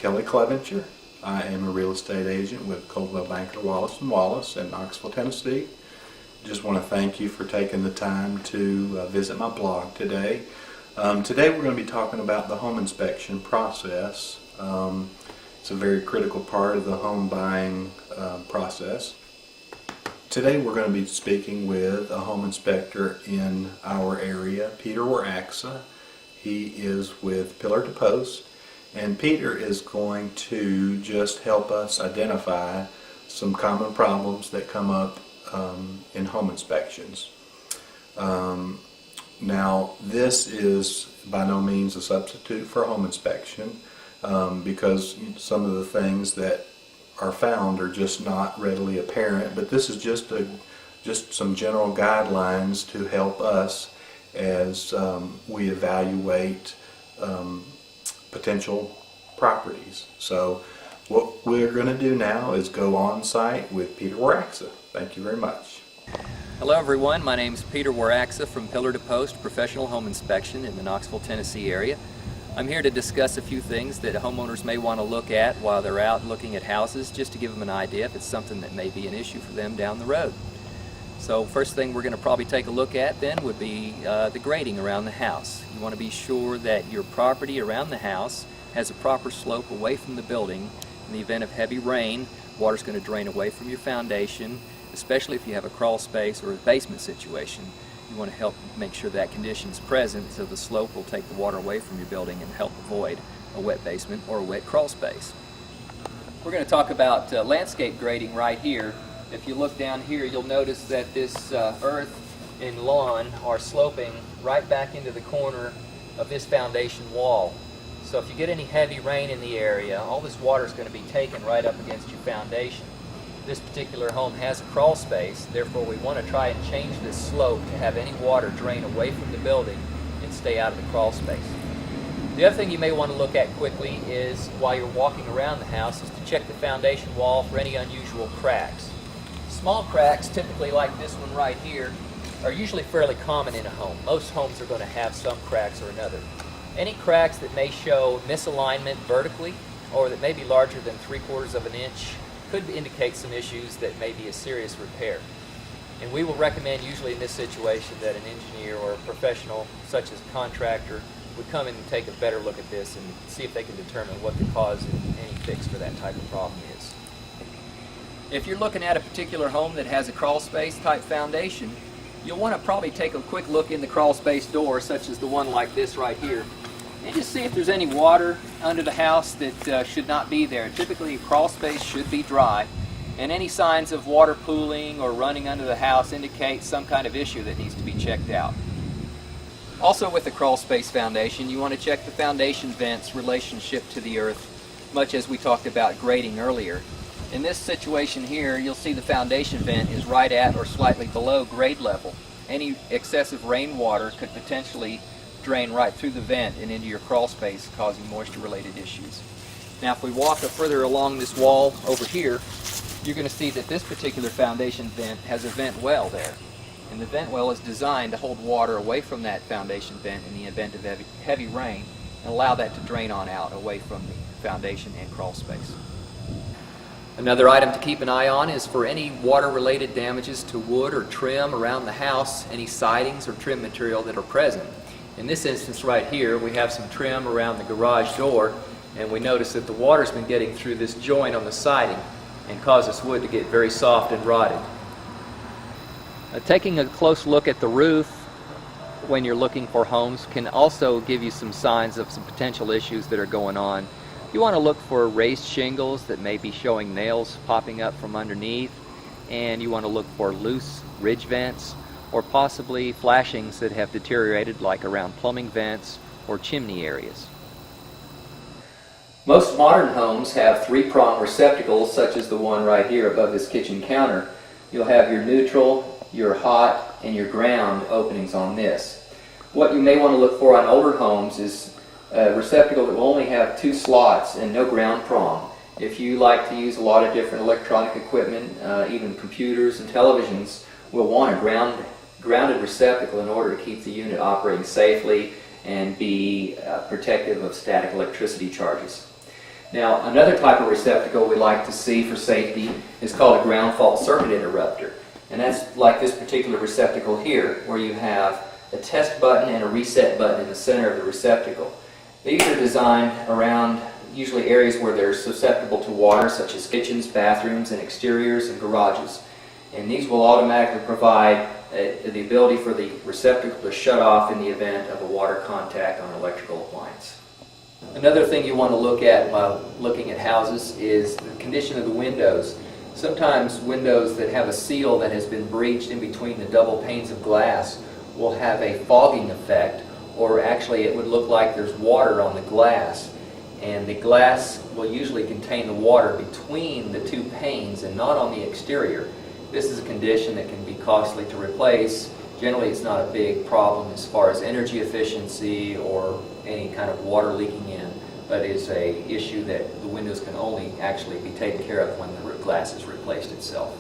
Kelly Clevenger. I am a real estate agent with Coldwell Banker Wallace & Wallace in Knoxville, Tennessee. Just want to thank you for taking the time to visit my blog today. Today we're going to be talking about the home inspection process. It's a very critical part of the home buying process. Today we're going to be speaking with a home inspector in our area, Peter Waraksa. He is with Pillar to Post, and Peter is going to just help us identify some common problems that come up in home inspections. Now, this is by no means a substitute for a home inspection because some of the things that are found are just not readily apparent, but this is just some general guidelines to help us as we evaluate potential properties. So what we're going to do now is go on site with Peter Waraksa. Thank you very much. Hello everyone, my name is Peter Waraksa from Pillar to Post Professional Home Inspection in the Knoxville, Tennessee area. I'm here to discuss a few things that homeowners may want to look at while they're out looking at houses, just to give them an idea if it's something that may be an issue for them down the road. So first thing we're going to probably take a look at then would be the grading around the house. You want to be sure that your property around the house has a proper slope away from the building. In the event of heavy rain, water's going to drain away from your foundation, especially if you have a crawl space or a basement situation. You want to help make sure that condition is present so the slope will take the water away from your building and help avoid a wet basement or a wet crawl space. We're going to talk about landscape grading right here. If you look down here, you'll notice that this earth and lawn are sloping right back into the corner of this foundation wall. So if you get any heavy rain in the area, all this water is going to be taken right up against your foundation. This particular home has a crawl space, therefore we want to try and change this slope to have any water drain away from the building and stay out of the crawl space. The other thing you may want to look at quickly is, while you're walking around the house, is to check the foundation wall for any unusual cracks. Small cracks, typically like this one right here, are usually fairly common in a home. Most homes are going to have some cracks or another. Any cracks that may show misalignment vertically or that may be larger than 3/4 of an inch could indicate some issues that may be a serious repair. And we will recommend usually in this situation that an engineer or a professional such as a contractor would come in and take a better look at this and see if they can determine what the cause and any fix for that type of problem is. If you're looking at a particular home that has a crawl space type foundation, you'll want to probably take a quick look in the crawl space door, such as the one like this right here, and just see if there's any water under the house that should not be there. Typically a crawl space should be dry, and any signs of water pooling or running under the house indicate some kind of issue that needs to be checked out. Also with the crawl space foundation, you want to check the foundation vent's relationship to the earth, much as we talked about grading earlier. In this situation here, you'll see the foundation vent is right at or slightly below grade level. Any excessive rainwater could potentially drain right through the vent and into your crawl space, causing moisture-related issues. Now if we walk up further along this wall over here, you're going to see that this particular foundation vent has a vent well there. And the vent well is designed to hold water away from that foundation vent in the event of heavy rain and allow that to drain on out away from the foundation and crawl space. Another item to keep an eye on is for any water-related damages to wood or trim around the house, any sidings or trim material that are present. In this instance right here, we have some trim around the garage door, and we notice that the water's been getting through this joint on the siding and caused this wood to get very soft and rotted. Taking a close look at the roof when you're looking for homes can also give you some signs of some potential issues that are going on. You want to look for raised shingles that may be showing nails popping up from underneath, and you want to look for loose ridge vents or possibly flashings that have deteriorated, like around plumbing vents or chimney areas. Most modern homes have three-prong receptacles, such as the one right here above this kitchen counter. You'll have your neutral, your hot, and your ground openings on this. What you may want to look for on older homes is a receptacle that will only have 2 slots and no ground prong. If you like to use a lot of different electronic equipment, even computers and televisions, will want a grounded receptacle in order to keep the unit operating safely and be protective of static electricity charges. Now, another type of receptacle we like to see for safety is called a ground fault circuit interrupter. And that's like this particular receptacle here, where you have a test button and a reset button in the center of the receptacle. These are designed around usually areas where they're susceptible to water, such as kitchens, bathrooms, and exteriors and garages. And these will automatically provide the ability for the receptacle to shut off in the event of a water contact on an electrical appliance. Another thing you want to look at while looking at houses is the condition of the windows. Sometimes windows that have a seal that has been breached in between the double panes of glass will have a fogging effect, or actually it would look like there's water on the glass. And the glass will usually contain the water between the two panes and not on the exterior. This is a condition that can be costly to replace. Generally, it's not a big problem as far as energy efficiency or any kind of water leaking in, but is an issue that the windows can only actually be taken care of when the glass is replaced itself.